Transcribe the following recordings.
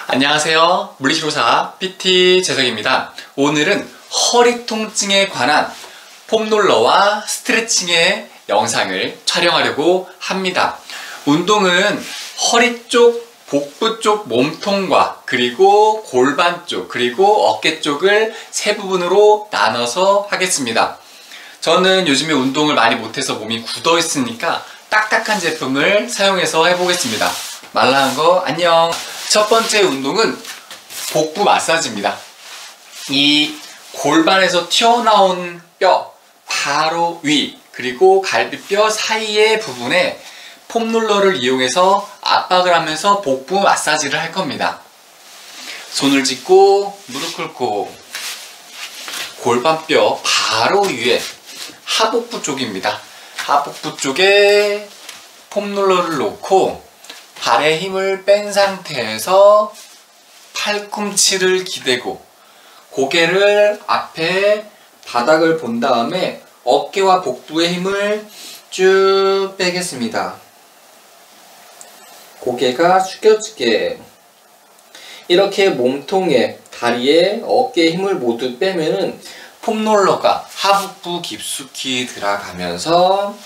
안녕하세요. 물리치료사 PT 재석입니다. 오늘은 허리 통증에 관한 폼롤러와 스트레칭의 영상을 촬영하려고 합니다. 운동은 허리 쪽, 복부 쪽 몸통과 그리고 골반 쪽, 그리고 어깨 쪽을 세 부분으로 나눠서 하겠습니다. 저는 요즘에 운동을 많이 못해서 몸이 굳어 있으니까 딱딱한 제품을 사용해서 해보겠습니다. 말라한 거 안녕. 첫 번째 운동은 복부 마사지입니다. 이 골반에서 튀어나온 뼈 바로 위 그리고 갈비뼈 사이의 부분에 폼롤러를 이용해서 압박을 하면서 복부 마사지를 할 겁니다. 손을 짚고 무릎 꿇고 골반뼈 바로 위에 하복부 쪽입니다. 하복부 쪽에 폼롤러를 놓고 발에 힘을 뺀 상태에서 팔꿈치를 기대고 고개를 앞에 바닥을 본 다음에 어깨와 복부의 힘을 쭉 빼겠습니다. 고개가 숙여지게 이렇게 몸통에 다리에 어깨에 힘을 모두 빼면은 폼롤러가 하복부 깊숙이 들어가면서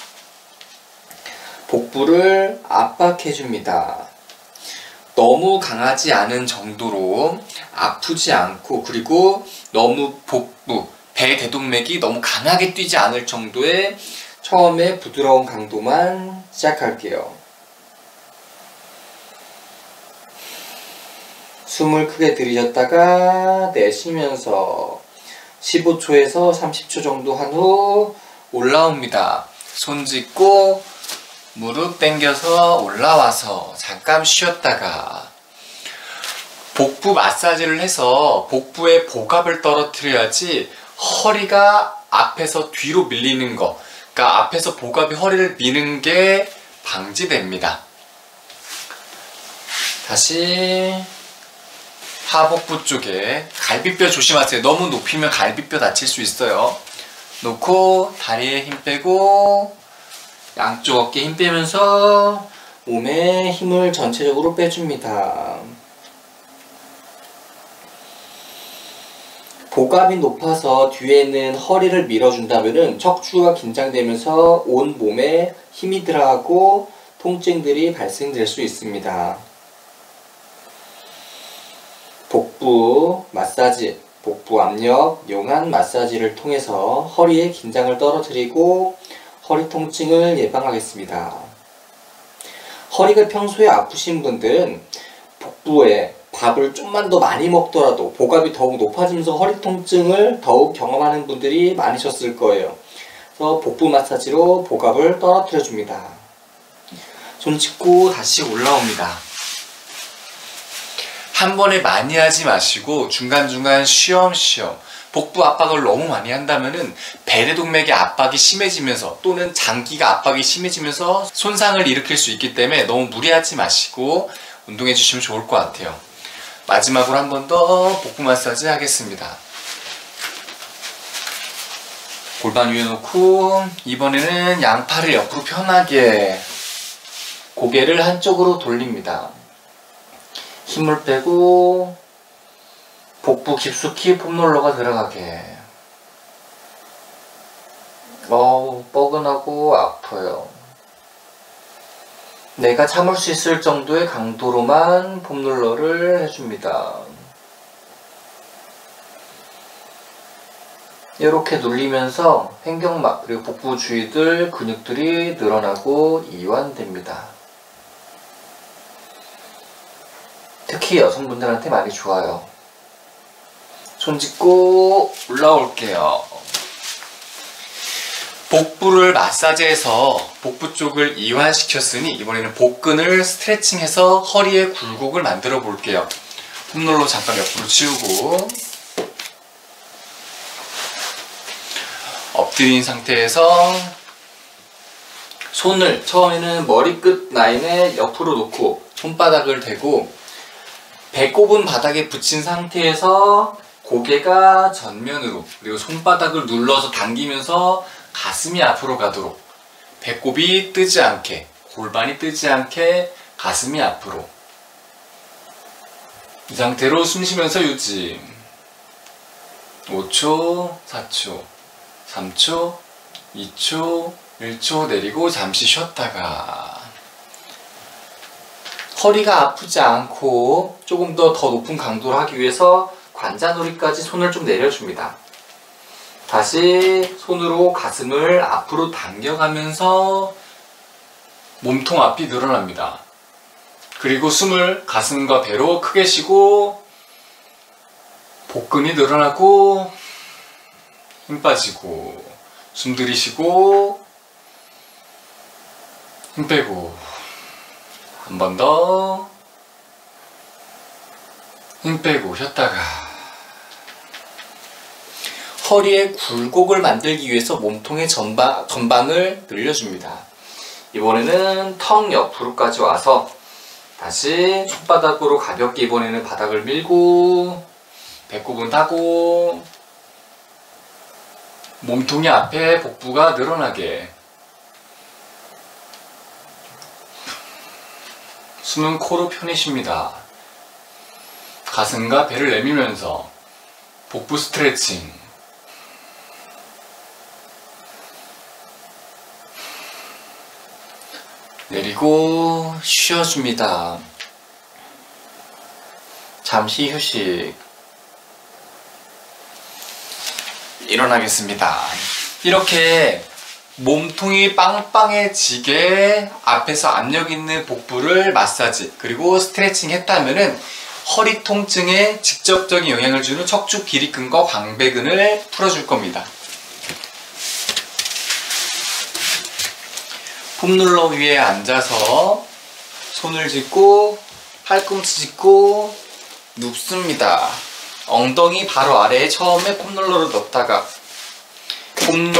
복부를 압박해줍니다. 너무 강하지 않은 정도로 아프지 않고 그리고 너무 복부, 배 대동맥이 너무 강하게 뛰지 않을 정도의 처음에 부드러운 강도만 시작할게요. 숨을 크게 들이셨다가 내쉬면서 15초에서 30초 정도 한 후 올라옵니다. 손 짚고 무릎 당겨서 올라와서 잠깐 쉬었다가 복부 마사지를 해서 복부의 복압을 떨어뜨려야지 허리가 앞에서 뒤로 밀리는 거, 그러니까 앞에서 복압이 허리를 미는 게 방지됩니다. 다시 하복부 쪽에 갈비뼈 조심하세요. 너무 높이면 갈비뼈 다칠 수 있어요. 놓고 다리에 힘 빼고 양쪽 어깨에 힘 빼면서 몸에 힘을 전체적으로 빼줍니다. 복압이 높아서 뒤에는 허리를 밀어준다면 척추가 긴장되면서 온 몸에 힘이 들어가고 통증들이 발생될 수 있습니다. 복부 마사지, 복부 압력, 용한 마사지를 통해서 허리의 긴장을 떨어뜨리고 허리 통증을 예방하겠습니다. 허리가 평소에 아프신 분들은 복부에 밥을 좀만 더 많이 먹더라도 복압이 더욱 높아지면서 허리 통증을 더욱 경험하는 분들이 많으셨을 거예요. 그래서 복부 마사지로 복압을 떨어뜨려 줍니다. 손 짚고 다시 올라옵니다. 한 번에 많이 하지 마시고 중간중간 쉬엄쉬엄 복부 압박을 너무 많이 한다면은 배대동맥의 압박이 심해지면서 또는 장기가 압박이 심해지면서 손상을 일으킬 수 있기 때문에 너무 무리하지 마시고 운동해 주시면 좋을 것 같아요. 마지막으로 한 번 더 복부 마사지 하겠습니다. 골반 위에 놓고 이번에는 양팔을 옆으로 편하게 고개를 한쪽으로 돌립니다. 힘을 빼고 복부 깊숙이 폼롤러가 들어가게. 뻐근하고 아파요. 내가 참을 수 있을 정도의 강도로만 폼롤러를 해줍니다. 이렇게 눌리면서 횡격막 그리고 복부 주위들 근육들이 늘어나고 이완됩니다. 특히 여성분들한테 많이 좋아요. 손 짚고 올라올게요. 복부를 마사지해서 복부 쪽을 이완시켰으니 이번에는 복근을 스트레칭해서 허리의 굴곡을 만들어 볼게요. 폼롤러 잠깐 옆으로 치우고 엎드린 상태에서 손을 처음에는 머리끝 라인에 옆으로 놓고 손바닥을 대고 배꼽은 바닥에 붙인 상태에서 고개가 전면으로 그리고 손바닥을 눌러서 당기면서 가슴이 앞으로 가도록 배꼽이 뜨지 않게 골반이 뜨지 않게 가슴이 앞으로 이 상태로 숨 쉬면서 유지. 5초, 4초, 3초, 2초, 1초 내리고 잠시 쉬었다가. 허리가 아프지 않고 조금 더 높은 강도로 하기 위해서 관자놀이까지 손을 좀 내려줍니다. 다시 손으로 가슴을 앞으로 당겨가면서 몸통 앞이 늘어납니다. 그리고 숨을 가슴과 배로 크게 쉬고 복근이 늘어나고 힘 빠지고 숨 들이쉬고 힘 빼고 한 번 더 힘 빼고 쉬었다가. 허리의 굴곡을 만들기 위해서 몸통의 전방을 늘려줍니다. 이번에는 턱 옆으로까지 와서 다시 손바닥으로 가볍게 이번에는 바닥을 밀고 배꼽은 타고 몸통이 앞에 복부가 늘어나게. 숨은 코로 편히 쉽니다. 가슴과 배를 내밀면서 복부 스트레칭. 내리고 쉬어줍니다. 잠시 휴식. 일어나겠습니다. 이렇게 몸통이 빵빵해지게 앞에서 압력 있는 복부를 마사지 그리고 스트레칭 했다면은 허리 통증에 직접적인 영향을 주는 척추 기립근과 광배근을 풀어줄 겁니다. 폼롤러 위에 앉아서 손을 짚고 팔꿈치 짚고 눕습니다. 엉덩이 바로 아래에 처음에 폼롤러를 넣다가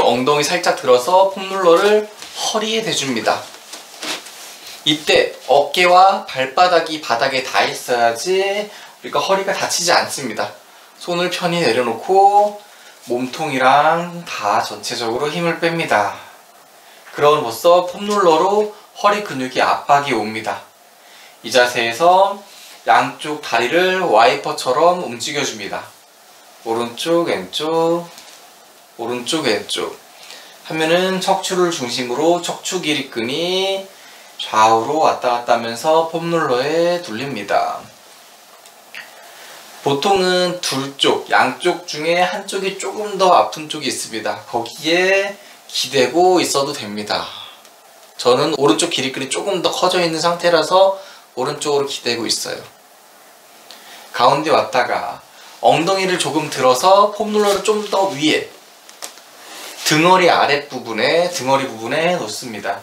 엉덩이 살짝 들어서 폼롤러를 허리에 대줍니다. 이때 어깨와 발바닥이 바닥에 닿아 있어야지 우리가 허리가 다치지 않습니다. 손을 편히 내려놓고 몸통이랑 다 전체적으로 힘을 뺍니다. 그럼으로써 폼롤러로 허리 근육이 압박이 옵니다. 이 자세에서 양쪽 다리를 와이퍼처럼 움직여줍니다. 오른쪽 왼쪽 오른쪽 왼쪽 하면은 척추를 중심으로 척추 기립근이 좌우로 왔다 갔다 하면서 폼롤러에 눌립니다. 보통은 양쪽 중에 한쪽이 조금 더 아픈 쪽이 있습니다. 거기에 기대고 있어도 됩니다. 저는 오른쪽 기립근이 조금 더 커져 있는 상태라서 오른쪽으로 기대고 있어요. 가운데 왔다가 엉덩이를 조금 들어서 폼롤러를 좀 더 위에 등허리 아랫부분에 등허리 부분에 놓습니다.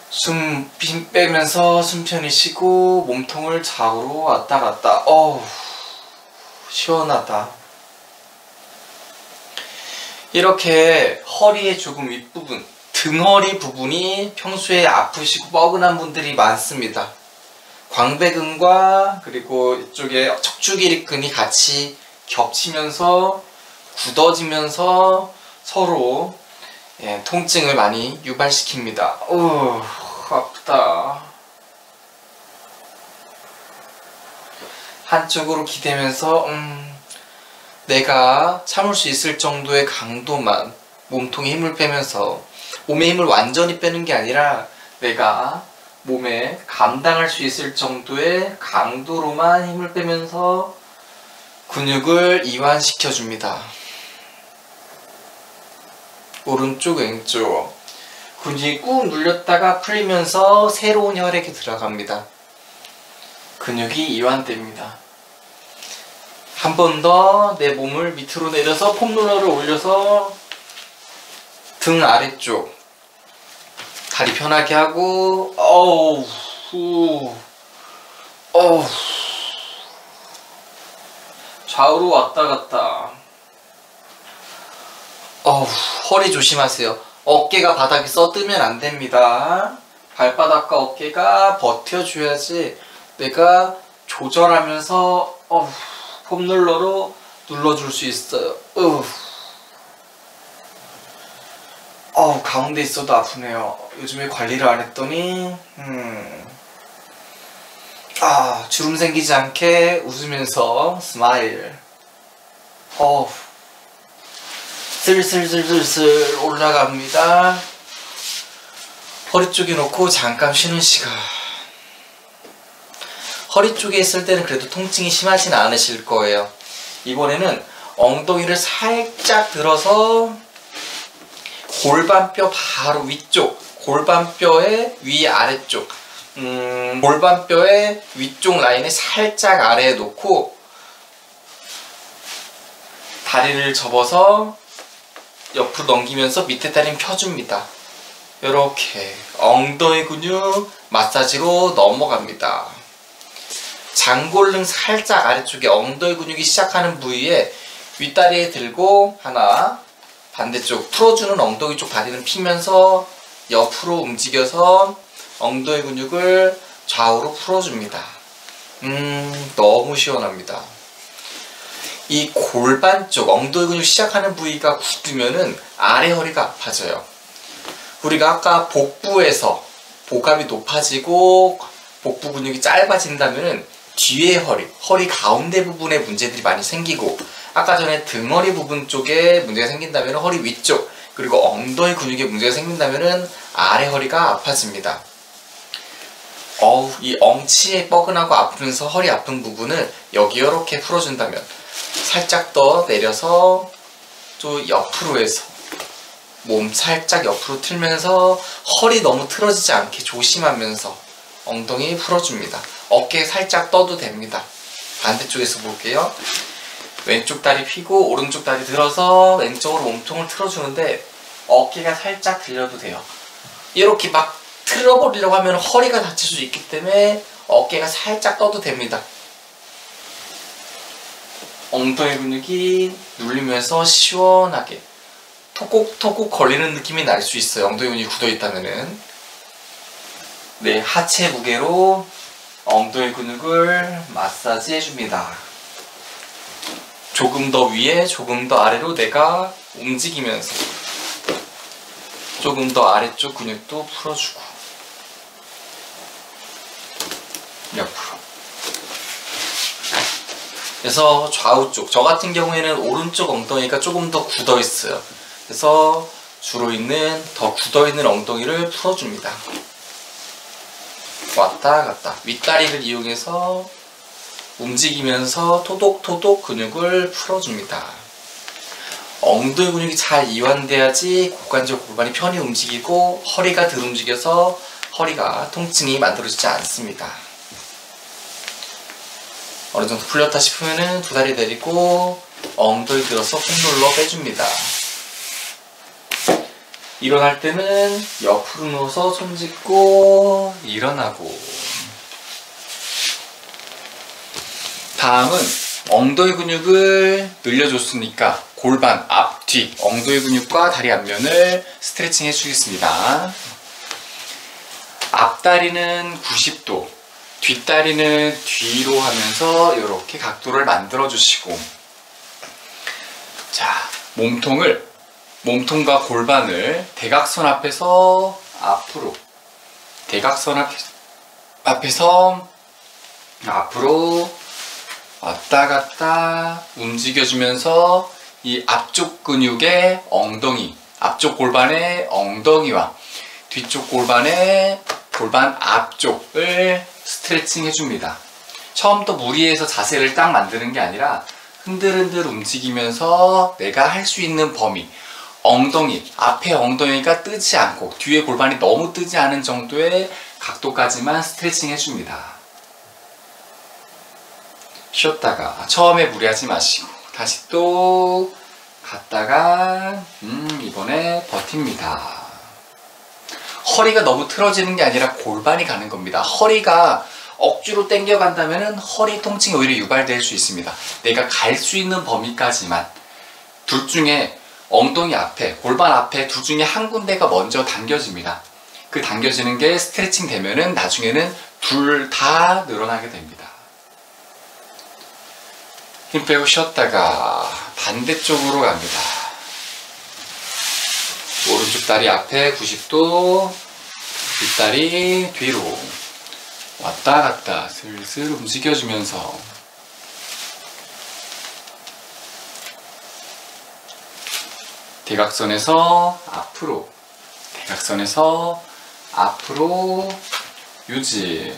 숨 빼면서 숨 편히 쉬고 몸통을 좌우로 왔다 갔다. 어우 시원하다. 이렇게 허리의 조금 윗부분 등허리 부분이 평소에 아프시고 뻐근한 분들이 많습니다. 광배근과 그리고 이쪽에 척추 기립근이 같이 겹치면서 굳어지면서 서로 통증을 많이 유발시킵니다. 아프다. 한쪽으로 기대면서 내가 참을 수 있을 정도의 강도만 몸통에 힘을 빼면서 몸에 힘을 완전히 빼는 게 아니라 내가 몸에 감당할 수 있을 정도의 강도로만 힘을 빼면서 근육을 이완시켜 줍니다. 오른쪽 왼쪽 근육이 꾹 눌렸다가 풀리면서 새로운 혈액이 들어갑니다. 근육이 이완됩니다. 한 번 더 내 몸을 밑으로 내려서 폼롤러를 올려서 등 아래쪽 다리 편하게 하고 좌우로 왔다 갔다. 허리 조심하세요. 어깨가 바닥에 써뜨면 안 됩니다. 발바닥과 어깨가 버텨줘야지 내가 조절하면서 폼롤러로 눌러줄 수 있어요. 가운데 있어도 아프네요. 요즘에 관리를 안 했더니 주름 생기지 않게 웃으면서 스마일. 슬슬슬슬슬 올라갑니다. 허리 쪽에 놓고 잠깐 쉬는 시간. 허리 쪽에 있을 때는 그래도 통증이 심하진 않으실 거예요. 이번에는 엉덩이를 살짝 들어서 골반뼈 바로 위쪽, 골반뼈의 위아래쪽, 골반뼈의 위쪽 라인에 살짝 아래에 놓고 다리를 접어서 옆으로 넘기면서 밑에 다리는 펴줍니다. 이렇게 엉덩이 근육 마사지로 넘어갑니다. 장골릉 살짝 아래쪽에 엉덩이 근육이 시작하는 부위에 윗다리에 들고 하나, 반대쪽 풀어주는 엉덩이 쪽 다리는 피면서 옆으로 움직여서 엉덩이 근육을 좌우로 풀어줍니다. 너무 시원합니다. 이 골반 쪽 엉덩이 근육 시작하는 부위가 굳으면은 아래 허리가 아파져요. 우리가 아까 복부에서 복압이 높아지고 복부 근육이 짧아진다면은 뒤에 허리 가운데 부분에 문제들이 많이 생기고, 아까 전에 등허리 부분 쪽에 문제가 생긴다면 허리 위쪽, 그리고 엉덩이 근육에 문제가 생긴다면 아래 허리가 아파집니다. 이 엉치에 뻐근하고 아프면서 허리 아픈 부분을 여기 이렇게 풀어준다면 살짝 더 내려서 또 옆으로 해서 몸 살짝 옆으로 틀면서 허리 너무 틀어지지 않게 조심하면서 엉덩이 풀어줍니다. 어깨 살짝 떠도 됩니다. 반대쪽에서 볼게요. 왼쪽 다리 펴고 오른쪽 다리 들어서 왼쪽으로 몸통을 틀어주는데 어깨가 살짝 들려도 돼요. 이렇게 막 틀어버리려고 하면 허리가 다칠 수 있기 때문에 어깨가 살짝 떠도 됩니다. 엉덩이 근육이 눌리면서 시원하게 톡톡톡 걸리는 느낌이 날 수 있어요. 엉덩이 근육이 굳어있다면은. 네, 하체 무게로 엉덩이 근육을 마사지 해줍니다. 조금 더 위에, 조금 더 아래로 내가 움직이면서 조금 더 아래쪽 근육도 풀어주고 옆으로. 그래서 좌우 쪽, 저 같은 경우에는 오른쪽 엉덩이가 조금 더 굳어 있어요. 그래서 주로 있는 더 굳어 있는 엉덩이를 풀어줍니다. 왔다 갔다 윗다리를 이용해서 움직이면서 토독토독 근육을 풀어줍니다. 엉덩이 근육이 잘 이완돼야지 고관절 골반이 편히 움직이고 허리가 덜 움직여서 허리가 통증이 만들어지지 않습니다. 어느 정도 풀렸다 싶으면은 두 다리 내리고 엉덩이 들어서 꾹 눌러 빼줍니다. 일어날 때는 옆으로 누워서 손 짚고 일어나고. 다음은 엉덩이 근육을 늘려줬으니까 골반 앞, 뒤, 엉덩이 근육과 다리 앞면을 스트레칭 해주겠습니다. 앞다리는 90도, 뒷다리는 뒤로 하면서 이렇게 각도를 만들어 주시고, 자, 몸통과 골반을 대각선 앞에서 앞으로, 대각선 앞에서 앞으로 왔다 갔다 움직여주면서 이 앞쪽 근육의 엉덩이, 앞쪽 골반의 엉덩이와 뒤쪽 골반의 골반 앞쪽을 스트레칭 해줍니다. 처음부터 무리해서 자세를 딱 만드는 게 아니라 흔들흔들 움직이면서 내가 할 수 있는 범위, 엉덩이, 앞에 엉덩이가 뜨지 않고 뒤에 골반이 너무 뜨지 않은 정도의 각도까지만 스트레칭 해줍니다. 쉬었다가 처음에 무리하지 마시고 다시 또 갔다가 이번에 버팁니다. 허리가 너무 틀어지는 게 아니라 골반이 가는 겁니다. 허리가 억지로 당겨간다면 허리 통증이 오히려 유발될 수 있습니다. 내가 갈 수 있는 범위까지만, 둘 중에 엉덩이 앞에, 골반 앞에 둘 중에 한 군데가 먼저 당겨집니다. 그 당겨지는 게 스트레칭 되면은 나중에는 둘 다 늘어나게 됩니다. 힘 빼고 쉬었다가 반대쪽으로 갑니다. 오른쪽 다리 앞에 90도, 뒷다리 뒤로. 왔다 갔다 슬슬 움직여주면서 대각선에서 앞으로, 대각선에서 앞으로 유지.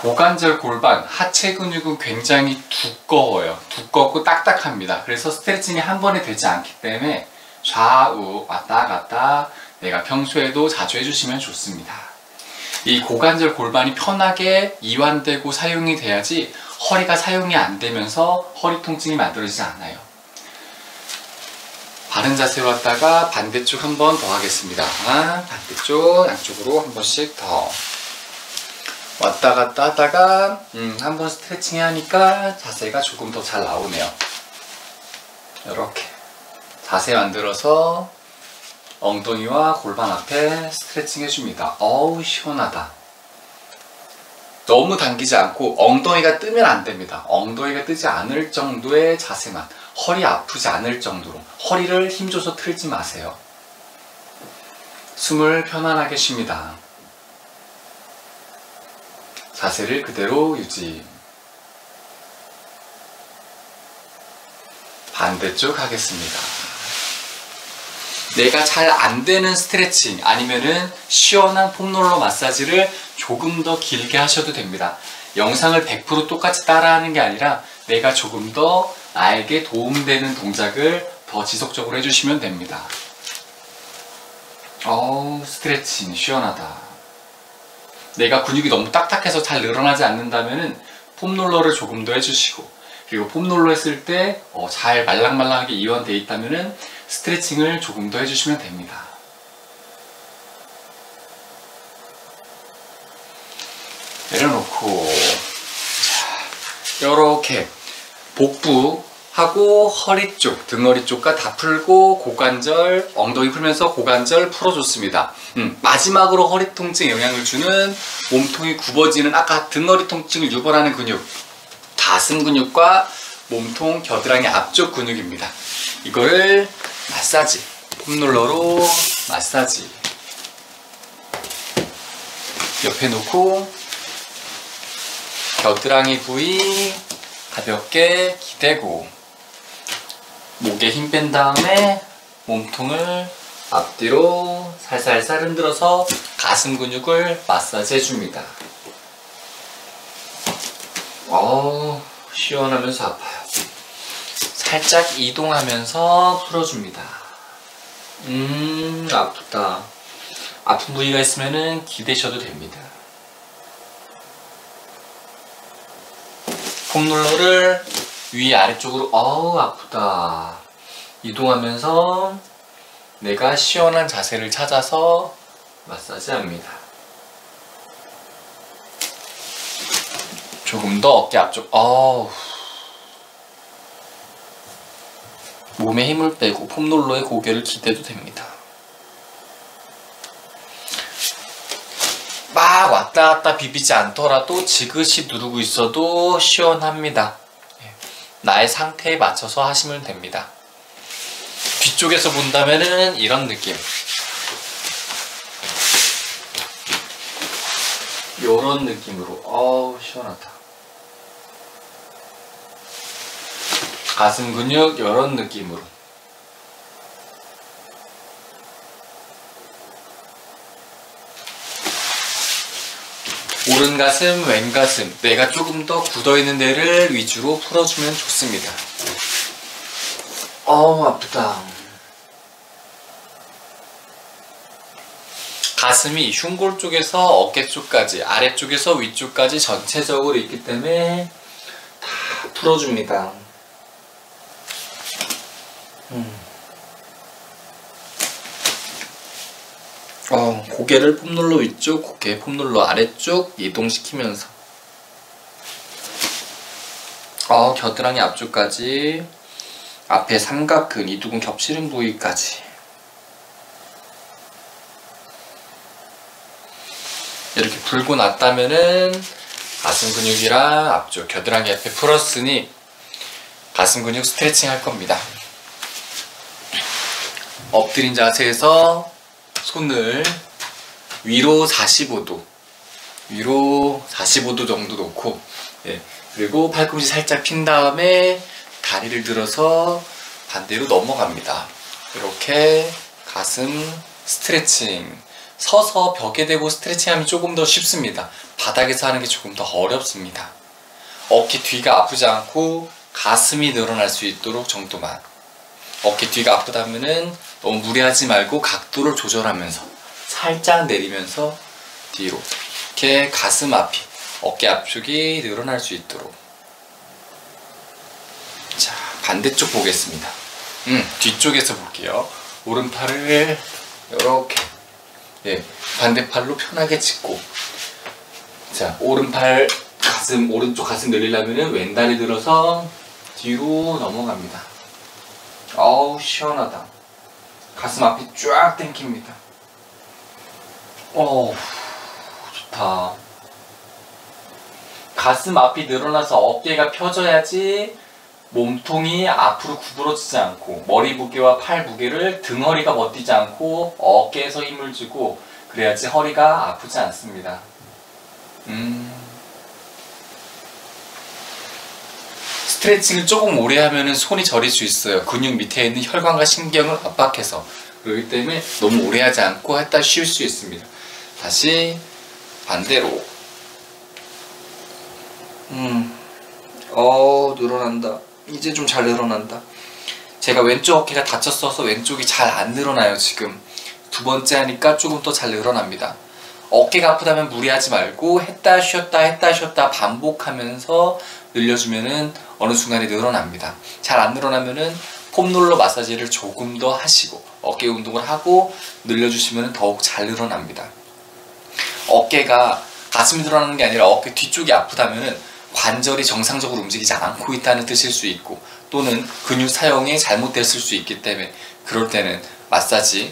고관절 골반, 하체 근육은 굉장히 두꺼워요. 두껍고 딱딱합니다. 그래서 스트레칭이 한 번에 되지 않기 때문에 좌우 왔다 갔다 내가 평소에도 자주 해주시면 좋습니다. 이 고관절 골반이 편하게 이완되고 사용이 돼야지 허리가 사용이 안 되면서 허리 통증이 만들어지지 않아요. 바른 자세로 왔다가 반대쪽 한 번 더 하겠습니다. 반대쪽 양쪽으로 한 번씩 더 왔다 갔다 하다가 한 번 스트레칭 하니까 자세가 조금 더 잘 나오네요. 이렇게 자세 만들어서 엉덩이와 골반 앞에 스트레칭 해줍니다. 어우 시원하다. 너무 당기지 않고 엉덩이가 뜨면 안 됩니다. 엉덩이가 뜨지 않을 정도의 자세만, 허리 아프지 않을 정도로. 허리를 힘줘서 틀지 마세요. 숨을 편안하게 쉽니다. 자세를 그대로 유지. 반대쪽 하겠습니다. 내가 잘 안 되는 스트레칭 아니면은 시원한 폼롤러 마사지를 조금 더 길게 하셔도 됩니다. 영상을 100% 똑같이 따라하는 게 아니라 내가 조금 더 나에게 도움되는 동작을 더 지속적으로 해주시면 됩니다. 스트레칭 시원하다. 내가 근육이 너무 딱딱해서 잘 늘어나지 않는다면은 폼롤러를 조금 더 해주시고, 그리고 폼롤러 했을 때 잘 말랑말랑하게 이완되어 있다면은 스트레칭을 조금 더 해주시면 됩니다. 내려놓고, 자, 이렇게 복부하고 허리 쪽, 등허리 쪽과 다 풀고 고관절, 엉덩이 풀면서 고관절 풀어줬습니다. 마지막으로 허리 통증에 영향을 주는 몸통이 굽어지는 아까 등허리 통증을 유발하는 근육, 가슴 근육과 몸통 겨드랑이 앞쪽 근육입니다. 이거를 마사지, 폼롤러로 마사지. 옆에 놓고 겨드랑이 부위 가볍게 기대고 목에 힘 뺀 다음에 몸통을 앞뒤로 살살살 흔들어서 가슴 근육을 마사지 해줍니다. 시원하면서 아파요. 살짝 이동하면서 풀어줍니다. 아프다. 아픈 부위가 있으면 기대셔도 됩니다. 폼롤러를 위 아래쪽으로 아프다. 이동하면서 내가 시원한 자세를 찾아서 마사지합니다. 조금 더 어깨 앞쪽. 몸에 힘을 빼고 폼롤러에 고개를 기대도 됩니다. 막 왔다 갔다 비비지 않더라도 지그시 누르고 있어도 시원합니다. 나의 상태에 맞춰서 하시면 됩니다. 뒤쪽에서 본다면은 이런 느낌. 요런 느낌으로. 시원하다. 가슴 근육 요런 느낌으로. 오른 가슴, 왼 가슴, 내가 조금 더 굳어있는 데를 위주로 풀어주면 좋습니다. 아프다. 가슴이 흉골 쪽에서 어깨 쪽까지, 아래쪽에서 위쪽까지 전체적으로 있기 때문에 다 풀어줍니다. 고개를 폼롤러 위쪽, 고개 폼롤러 아래쪽 이동시키면서 겨드랑이 앞쪽까지, 앞에 삼각근, 이두근 겹치는 부위까지 이렇게 풀고 났다면은 가슴 근육이랑 앞쪽 겨드랑이 앞에 풀었으니 가슴 근육 스트레칭 할 겁니다. 엎드린 자세에서 손을 위로 45도 정도 놓고, 예, 그리고 팔꿈치 살짝 핀 다음에 다리를 들어서 반대로 넘어갑니다. 이렇게 가슴 스트레칭. 서서 벽에 대고 스트레칭하면 조금 더 쉽습니다. 바닥에서 하는 게 조금 더 어렵습니다. 어깨 뒤가 아프지 않고 가슴이 늘어날 수 있도록 정도만. 어깨 뒤가 아프다면은 너무 무리하지 말고 각도를 조절하면서 살짝 내리면서 뒤로, 이렇게 가슴 앞이, 어깨 앞쪽이 늘어날 수 있도록. 자, 반대쪽 보겠습니다. 뒤쪽에서 볼게요. 오른팔을 이렇게, 예, 반대팔로 편하게 짚고, 자, 오른팔 가슴, 오른쪽 가슴 늘리려면 왼다리 들어서 뒤로 넘어갑니다. 어우, 시원하다. 가슴 앞이 쫙 당깁니다. 어우, 좋다. 가슴 앞이 늘어나서 어깨가 펴져야지 몸통이 앞으로 구부러지지 않고, 머리 무게와 팔 무게를 등허리가 버티지 않고 어깨에서 힘을 주고, 그래야지 허리가 아프지 않습니다. 스트레칭을 조금 오래 하면 손이 저릴 수 있어요. 근육 밑에 있는 혈관과 신경을 압박해서. 그렇기 때문에 너무 오래 하지 않고 했다 쉴 수 있습니다. 다시 반대로. 늘어난다. 이제 좀 잘 늘어난다. 제가 왼쪽 어깨가 다쳤어서 왼쪽이 잘 안 늘어나요. 지금 두 번째 하니까 조금 더 잘 늘어납니다. 어깨가 아프다면 무리하지 말고 했다 쉬었다 반복하면서 늘려주면은 어느 순간에 늘어납니다. 잘 안 늘어나면은 폼롤러 마사지를 조금 더 하시고 어깨 운동을 하고 늘려주시면 더욱 잘 늘어납니다. 어깨가 가슴이 늘어나는 게 아니라 어깨 뒤쪽이 아프다면은 관절이 정상적으로 움직이지 않고 있다는 뜻일 수 있고, 또는 근육 사용이 잘못됐을 수 있기 때문에, 그럴 때는 마사지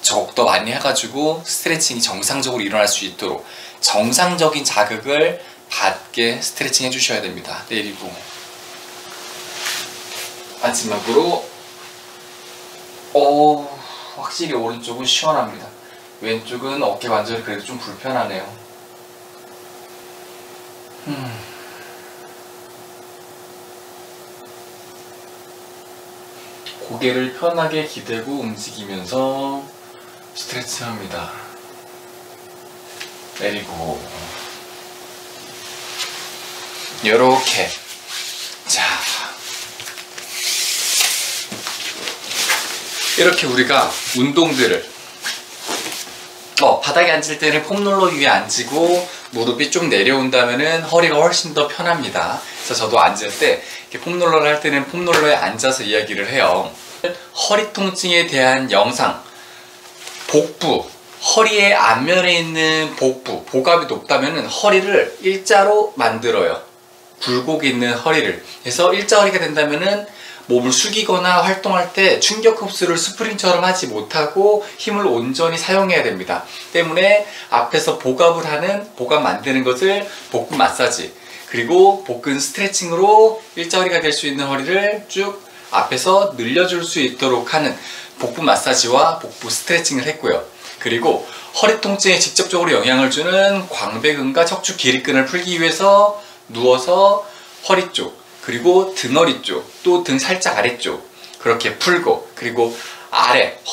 더욱더 많이 해가지고 스트레칭이 정상적으로 일어날 수 있도록 정상적인 자극을 받게 스트레칭 해주셔야 됩니다. 내리고 마지막으로, 확실히 오른쪽은 시원합니다. 왼쪽은 어깨 관절이 그래도 좀 불편하네요. 고개를 편하게 기대고 움직이면서 스트레칭합니다. 내리고, 요렇게. 자, 이렇게 우리가 운동들을, 바닥에 앉을 때는 폼롤러 위에 앉고 무릎이 좀 내려온다면은 허리가 훨씬 더 편합니다. 그래서 저도 앉을 때 이렇게 폼롤러를 할 때는 폼롤러에 앉아서 이야기를 해요. 허리 통증에 대한 영상, 복부, 허리의 앞면에 있는 복부, 복압이 높다면은 허리를 일자로 만들어요. 굴곡 있는 허리를. 그래서 일자 허리가 된다면은 몸을 숙이거나 활동할 때 충격 흡수를 스프링처럼 하지 못하고 힘을 온전히 사용해야 됩니다. 때문에 앞에서 복압 만드는 것을 복부 마사지, 그리고 복근 스트레칭으로 일자허리가 될 수 있는 허리를 쭉 앞에서 늘려줄 수 있도록 하는 복부 마사지와 복부 스트레칭을 했고요. 그리고 허리 통증에 직접적으로 영향을 주는 광배근과 척추 기립근을 풀기 위해서 누워서 허리 쪽, 그리고 등허리 쪽, 또 등 살짝 아래쪽 그렇게 풀고, 그리고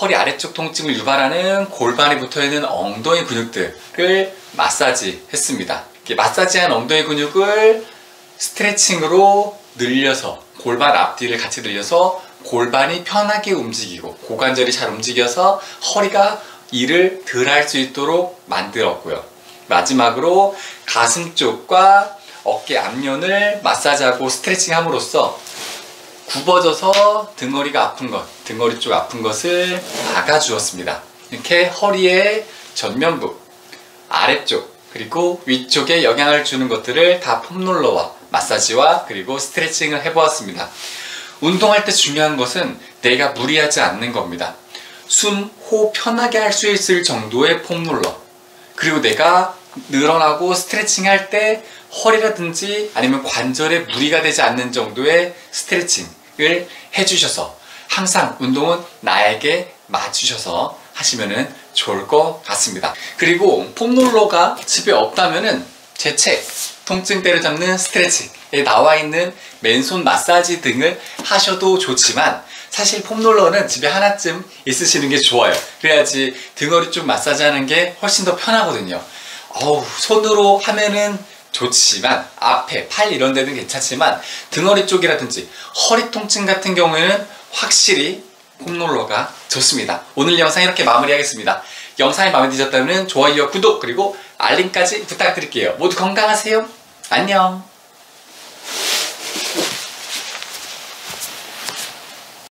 허리 아래쪽 통증을 유발하는 골반에 붙어있는 엉덩이 근육들을 마사지 했습니다. 이렇게 마사지한 엉덩이 근육을 스트레칭으로 늘려서 골반 앞뒤를 같이 늘려서 골반이 편하게 움직이고 고관절이 잘 움직여서 허리가 일을 덜 할 수 있도록 만들었고요. 마지막으로 가슴 쪽과 어깨 앞면을 마사지하고 스트레칭 함으로써 굽어져서 등허리가 아픈 것, 등허리 쪽 아픈 것을 막아주었습니다. 이렇게 허리의 전면부, 아래쪽, 그리고 위쪽에 영향을 주는 것들을 다 폼롤러와 마사지와 그리고 스트레칭을 해보았습니다. 운동할 때 중요한 것은 내가 무리하지 않는 겁니다. 숨, 호흡 편하게 할 수 있을 정도의 폼롤러, 그리고 내가 늘어나고 스트레칭 할 때 허리라든지 아니면 관절에 무리가 되지 않는 정도의 스트레칭을 해주셔서 항상 운동은 나에게 맞추셔서 하시면은 좋을 것 같습니다. 그리고 폼롤러가 집에 없다면은 제 책 통증 때려잡는 스트레칭에 나와 있는 맨손 마사지 등을 하셔도 좋지만, 사실 폼롤러는 집에 하나쯤 있으시는 게 좋아요. 그래야지 등허리 쪽 마사지 하는 게 훨씬 더 편하거든요. 손으로 하면은 좋지만, 앞에 팔 이런 데는 괜찮지만 등허리 쪽이라든지 허리 통증 같은 경우에는 확실히 폼롤러가 좋습니다. 오늘 영상 이렇게 마무리하겠습니다. 영상이 마음에 드셨다면 좋아요와 구독 그리고 알림까지 부탁드릴게요. 모두 건강하세요. 안녕.